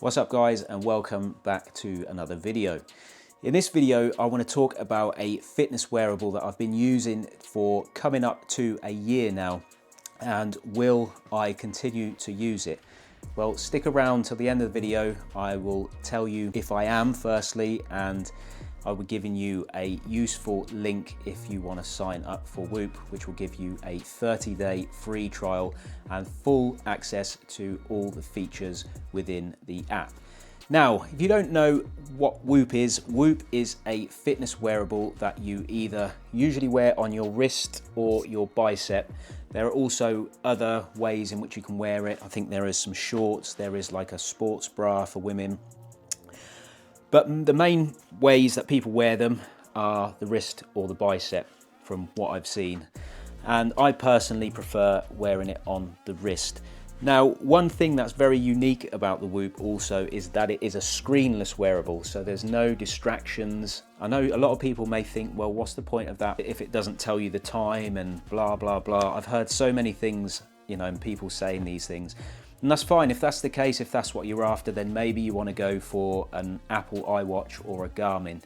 What's up guys, and welcome back to another video. In this video I want to talk about a fitness wearable that I've been using for coming up to a year now, and will I continue to use it? Well, stick around till the end of the video. I will tell you if I am firstly, and I'll be giving you a useful link if you want to sign up for Whoop, which will give you a 30-day free trial and full access to all the features within the app. Now, if you don't know what Whoop is a fitness wearable that you either usually wear on your wrist or your bicep. There are also other ways in which you can wear it. I think there is some shorts, there is like a sports bra for women. But the main ways that people wear them are the wrist or the bicep, from what I've seen. And I personally prefer wearing it on the wrist. Now, one thing that's very unique about the Whoop also is that it is a screenless wearable, so there's no distractions. I know a lot of people may think, well, what's the point of that if it doesn't tell you the time and blah, blah, blah. I've heard so many things, you know, and people saying these things. And that's fine. If that's the case, if that's what you're after, then maybe you want to go for an Apple iWatch or a Garmin.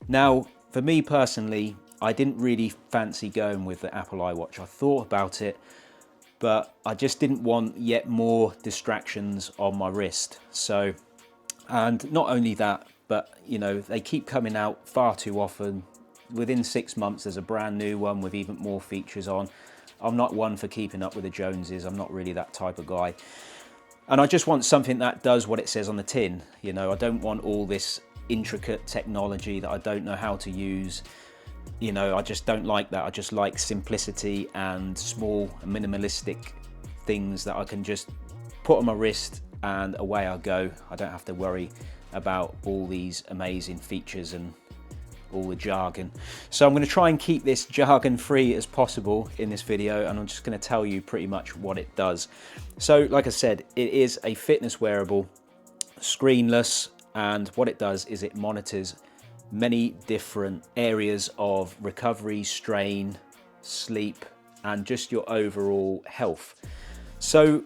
Now, for me personally, I didn't really fancy going with the Apple iWatch. I thought about it, but I just didn't want yet more distractions on my wrist. So, and not only that, but you know, they keep coming out far too often. Within 6 months, there's a brand new one with even more features on. I'm not one for keeping up with the Joneses. I'm not really that type of guy. And I just want something that does what it says on the tin. You know, I don't want all this intricate technology that I don't know how to use. You know, I just don't like that. I just like simplicity and small and minimalistic things that I can just put on my wrist and away I go. I don't have to worry about all these amazing features and all the jargon. So I'm going to try and keep this jargon free as possible in this video, and I'm just going to tell you pretty much what it does. So like I said, it is a fitness wearable, screenless, and what it does is it monitors many different areas of recovery, strain, sleep, and just your overall health. So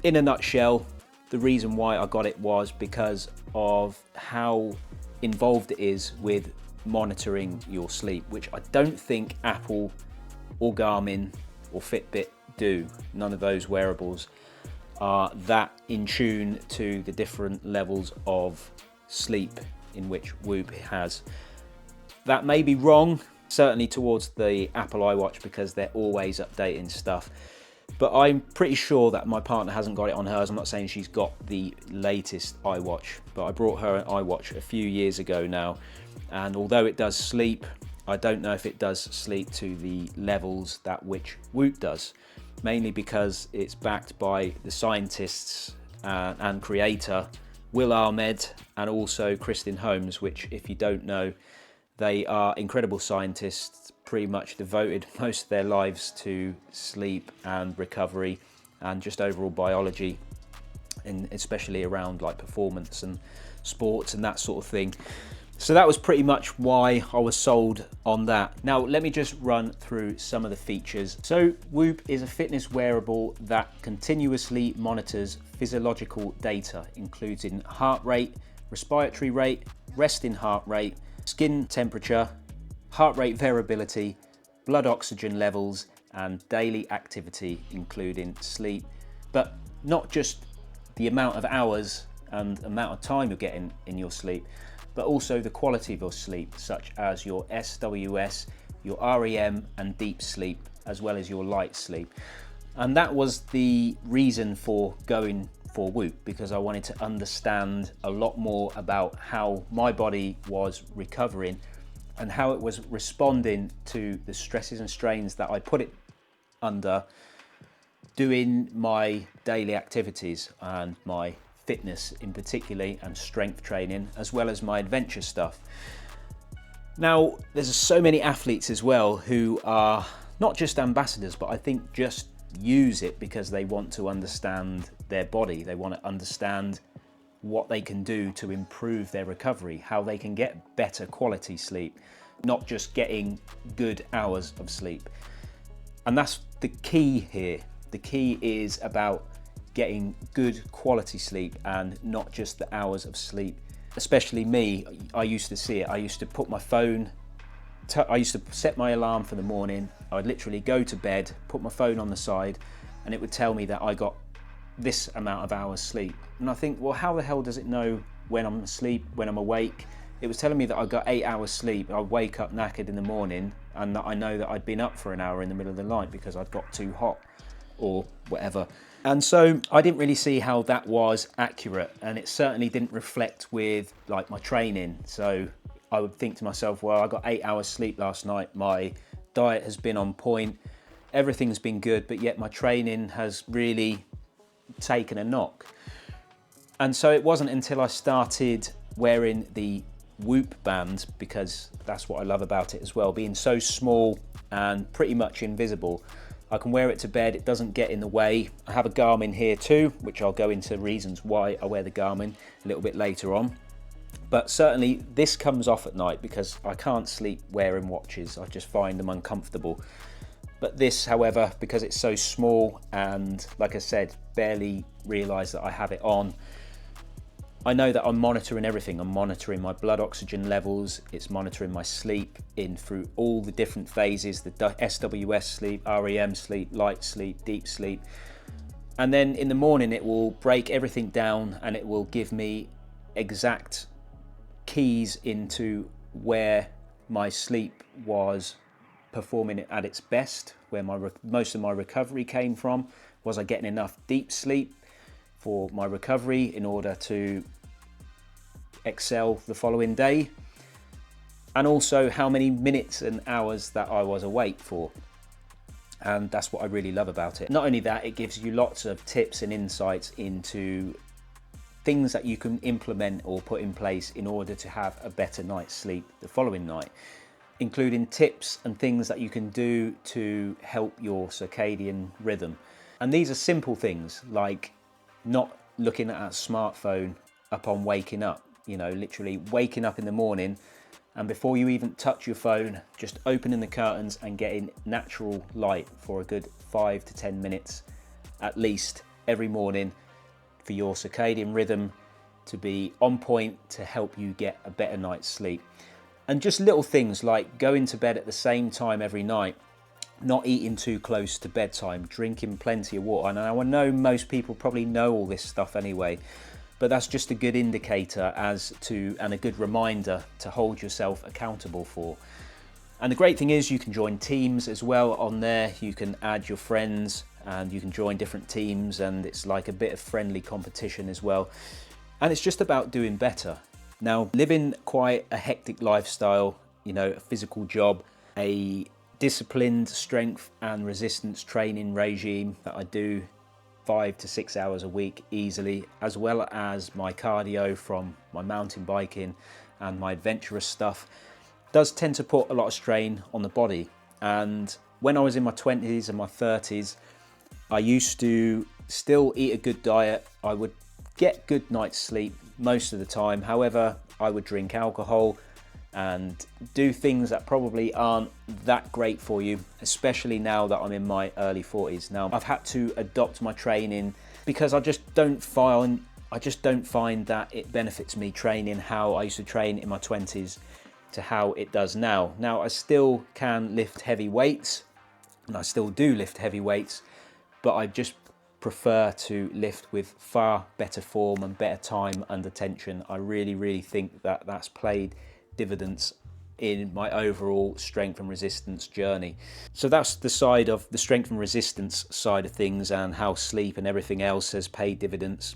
in a nutshell, the reason why I got it was because of how involved it is with monitoring your sleep, which I don't think Apple or Garmin or Fitbit do. None of those wearables are that in tune to the different levels of sleep in which Whoop has. That may be wrong, certainly towards the Apple iWatch, because they're always updating stuff. But I'm pretty sure that my partner hasn't got it on hers. I'm not saying she's got the latest iWatch, but I brought her an iWatch a few years ago now. And although it does sleep, I don't know if it does sleep to the levels that which Whoop does. Mainly because it's backed by the scientists and creator Will Ahmed and also Kristen Holmes, which, if you don't know, they are incredible scientists, pretty much devoted most of their lives to sleep and recovery and just overall biology, and especially around like performance and sports and that sort of thing. So that was pretty much why I was sold on that. Now let me just run through some of the features. So Whoop is a fitness wearable that continuously monitors physiological data, including heart rate, respiratory rate, resting heart rate, skin temperature, heart rate variability, blood oxygen levels, and daily activity, including sleep. But not just the amount of hours and amount of time you're getting in your sleep, but also the quality of your sleep, such as your SWS, your REM, and deep sleep, as well as your light sleep. And that was the reason for going for Whoop, because I wanted to understand a lot more about how my body was recovering and how it was responding to the stresses and strains that I put it under doing my daily activities and my fitness in particular, and strength training, as well as my adventure stuff. Now, there's so many athletes as well who are not just ambassadors, but I think just use it because they want to understand their body. They want to understand what they can do to improve their recovery, how they can get better quality sleep, not just getting good hours of sleep. And that's the key here. The key is about getting good quality sleep and not just the hours of sleep. Especially me, I used to see it. I used to put my phone, I used to set my alarm for the morning. I would literally go to bed, put my phone on the side, and it would tell me that I got this amount of hours sleep. And I think, well, how the hell does it know when I'm asleep, when I'm awake? It was telling me that I got 8 hours sleep. I'd wake up knackered in the morning, and that I know that I'd been up for an hour in the middle of the night because I'd got too hot or whatever. And so I didn't really see how that was accurate, and it certainly didn't reflect with like my training. So I would think to myself, well, I got 8 hours sleep last night, my diet has been on point, everything's been good, but yet my training has really taken a knock. And so it wasn't until I started wearing the Whoop band, because that's what I love about it as well, being so small and pretty much invisible. I can wear it to bed, it doesn't get in the way. I have a Garmin here too, which I'll go into reasons why I wear the Garmin a little bit later on. But certainly this comes off at night because I can't sleep wearing watches. I just find them uncomfortable. But this, however, because it's so small and like I said, barely realise that I have it on, I know that I'm monitoring everything. I'm monitoring my blood oxygen levels, it's monitoring my sleep in through all the different phases, the SWS sleep, REM sleep, light sleep, deep sleep. And then in the morning it will break everything down and it will give me exact keys into where my sleep was performing at its best, where most of my recovery came from. Was I getting enough deep sleep for my recovery in order to excel the following day? And also how many minutes and hours that I was awake for. And that's what I really love about it. Not only that, it gives you lots of tips and insights into things that you can implement or put in place in order to have a better night's sleep the following night, including tips and things that you can do to help your circadian rhythm. And these are simple things like not looking at a smartphone upon waking up, you know, literally waking up in the morning and before you even touch your phone, just opening the curtains and getting natural light for a good 5 to 10 minutes at least every morning for your circadian rhythm to be on point to help you get a better night's sleep. And just little things like going to bed at the same time every night, not eating too close to bedtime, drinking plenty of water. And I know most people probably know all this stuff anyway, but that's just a good indicator as to, and a good reminder to hold yourself accountable for. And the great thing is you can join teams as well on there. You can add your friends and you can join different teams, and it's like a bit of friendly competition as well. And it's just about doing better. Now, living quite a hectic lifestyle, you know, a physical job, a disciplined strength and resistance training regime that I do 5 to 6 hours a week easily, as well as my cardio from my mountain biking and my adventurous stuff, does tend to put a lot of strain on the body. And when I was in my 20s and my 30s, I used to still eat a good diet. I would get good night's sleep most of the time. However, I would drink alcohol and do things that probably aren't that great for you, especially now that I'm in my early 40s. Now, I've had to adopt my training because I just don't find that it benefits me training how I used to train in my 20s to how it does now. Now, I still can lift heavy weights, and I still do lift heavy weights, but I just prefer to lift with far better form and better time under tension. I really think that that's played dividends in my overall strength and resistance journey. So that's the side of the strength and resistance side of things, and how sleep and everything else has paid dividends.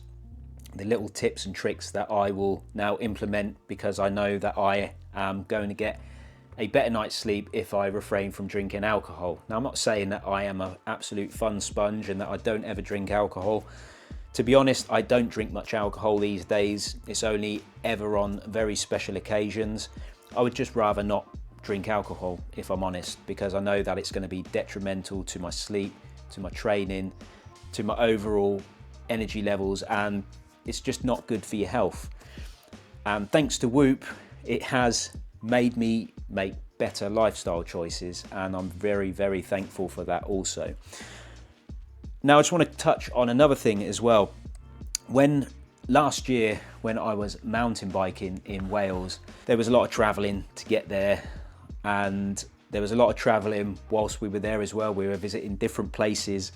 The little tips and tricks that I will now implement because I know that I am going to get a better night's sleep if I refrain from drinking alcohol. Now, I'm not saying that I am an absolute fun sponge and that I don't ever drink alcohol. To be honest, I don't drink much alcohol these days. It's only ever on very special occasions. I would just rather not drink alcohol, if I'm honest, because I know that it's going to be detrimental to my sleep, to my training, to my overall energy levels, and it's just not good for your health. And thanks to Whoop, it has made me make better lifestyle choices, and I'm very thankful for that also. Now I just want to touch on another thing as well. Last year when I was mountain biking in Wales, there was a lot of travelling to get there, and there was a lot of travelling whilst we were there as well. We were visiting different places,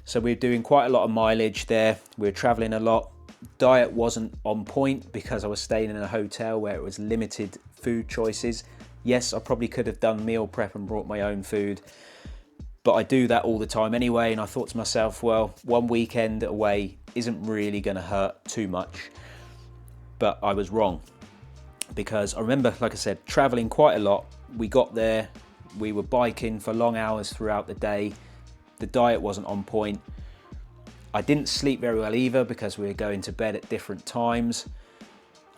so we were doing quite a lot of mileage there. We were travelling a lot. Diet wasn't on point because I was staying in a hotel where it was limited food choices. Yes, I probably could have done meal prep and brought my own food, but I do that all the time anyway, and I thought to myself, well, one weekend away isn't really going to hurt too much. But I was wrong, because I remember, like I said, traveling quite a lot. We got there, we were biking for long hours throughout the day. The diet wasn't on point. I didn't sleep very well either because we were going to bed at different times.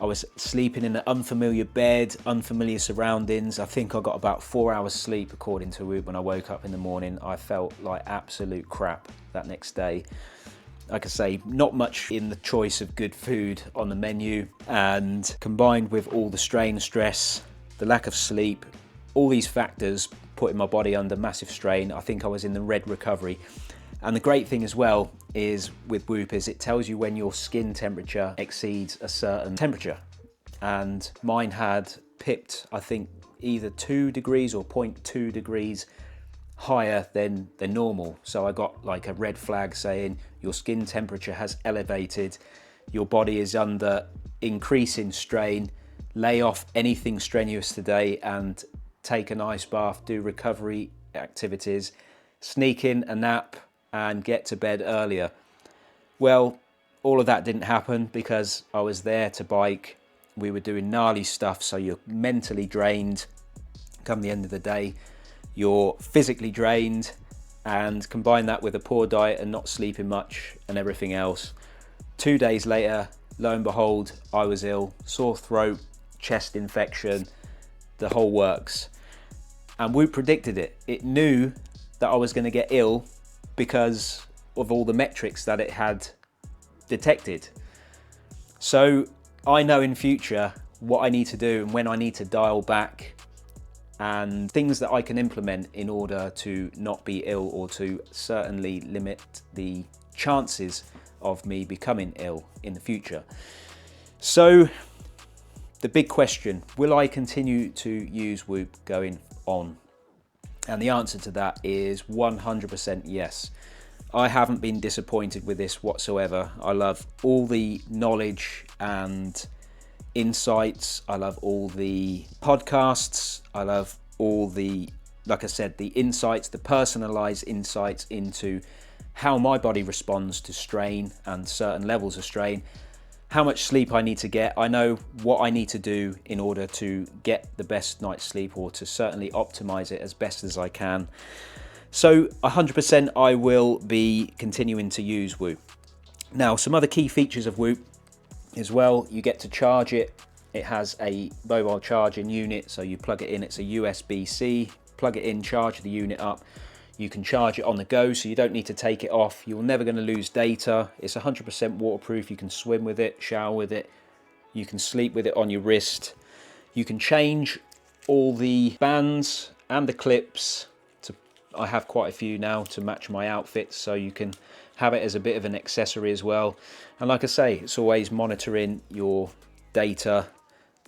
I was sleeping in an unfamiliar bed, unfamiliar surroundings. I think I got about 4 hours sleep according to Whoop. When I woke up in the morning, I felt like absolute crap that next day. Like I say, not much in the choice of good food on the menu, and combined with all the strain, stress, the lack of sleep, all these factors putting my body under massive strain, I think I was in the red recovery. And the great thing as well is with Whoop is it tells you when your skin temperature exceeds a certain temperature. And mine had pipped, I think, either 2 degrees or 0.2 degrees higher than normal. So I got like a red flag saying your skin temperature has elevated, your body is under increasing strain, lay off anything strenuous today and take an ice bath, do recovery activities, sneak in a nap, and get to bed earlier. Well, all of that didn't happen because I was there to bike. We were doing gnarly stuff, so you're mentally drained. Come the end of the day, you're physically drained, and combine that with a poor diet and not sleeping much and everything else. 2 days later, lo and behold, I was ill, sore throat, chest infection, the whole works. And Whoop predicted it. It knew that I was going to get ill because of all the metrics that it had detected. So I know in future what I need to do and when I need to dial back, and things that I can implement in order to not be ill or to certainly limit the chances of me becoming ill in the future. So the big question, will I continue to use Whoop going on? And the answer to that is 100% yes. I haven't been disappointed with this whatsoever. I love all the knowledge and insights. I love all the podcasts. I love all the, like I said, the insights, the personalized insights into how my body responds to strain and certain levels of strain, how much sleep I need to get. I know what I need to do in order to get the best night's sleep, or to certainly optimize it as best as I can. So 100% I will be continuing to use Whoop. Now, some other key features of Whoop as well, you get to charge it. It has a mobile charging unit, so you plug it in, it's a USB-C, plug it in, charge the unit up. You can charge it on the go, so you don't need to take it off. You're never going to lose data. It's 100% waterproof. You can swim with it, shower with it. You can sleep with it on your wrist. You can change all the bands and the clips. I have quite a few now to match my outfits, so you can have it as a bit of an accessory as well. And like I say, it's always monitoring your data,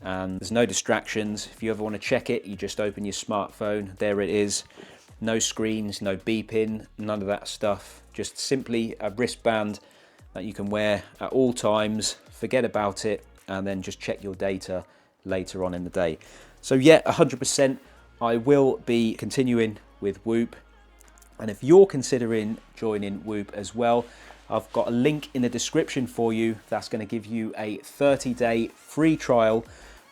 and there's no distractions. If you ever want to check it, you just open your smartphone. There it is. No screens, no beeping, none of that stuff. Just simply a wristband that you can wear at all times, forget about it, and then just check your data later on in the day. So yeah, 100% I will be continuing with Whoop. And if you're considering joining Whoop as well, I've got a link in the description for you that's going to give you a 30-day free trial,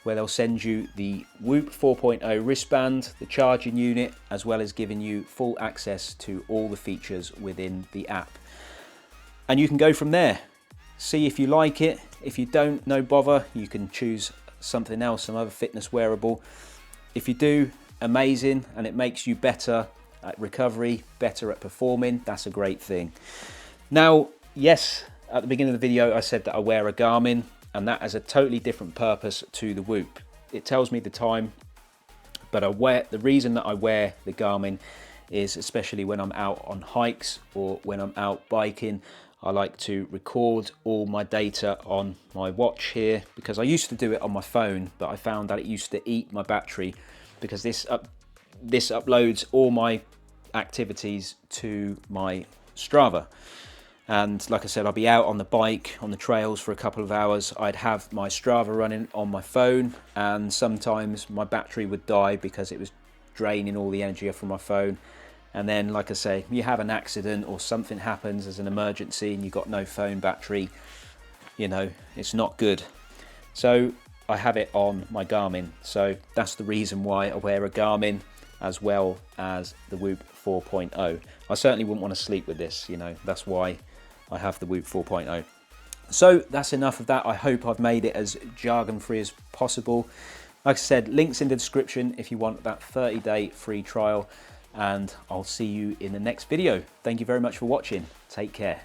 where they'll send you the Whoop 4.0 wristband, the charging unit, as well as giving you full access to all the features within the app. And you can go from there. See if you like it. If you don't, no bother. You can choose something else, some other fitness wearable. If you do, amazing, and it makes you better at recovery, better at performing, that's a great thing. Now, yes, at the beginning of the video, I said that I wear a Garmin, and that has a totally different purpose to the Whoop. It tells me the time, but the reason that I wear the Garmin is, especially when I'm out on hikes or when I'm out biking, I like to record all my data on my watch here, because I used to do it on my phone, but I found that it used to eat my battery, because this uploads all my activities to my Strava. And like I said, I'll be out on the bike, on the trails for a couple of hours. I'd have my Strava running on my phone, and sometimes my battery would die because it was draining all the energy from my phone. And then, like I say, you have an accident or something happens as an emergency and you've got no phone battery, you know, it's not good. So I have it on my Garmin. So that's the reason why I wear a Garmin as well as the Whoop 4.0. I certainly wouldn't want to sleep with this, you know, that's why I have the Whoop 4.0. So that's enough of that. I hope I've made it as jargon free as possible. Like I said, links in the description if you want that 30-day free trial, and I'll see you in the next video. Thank you very much for watching. Take care.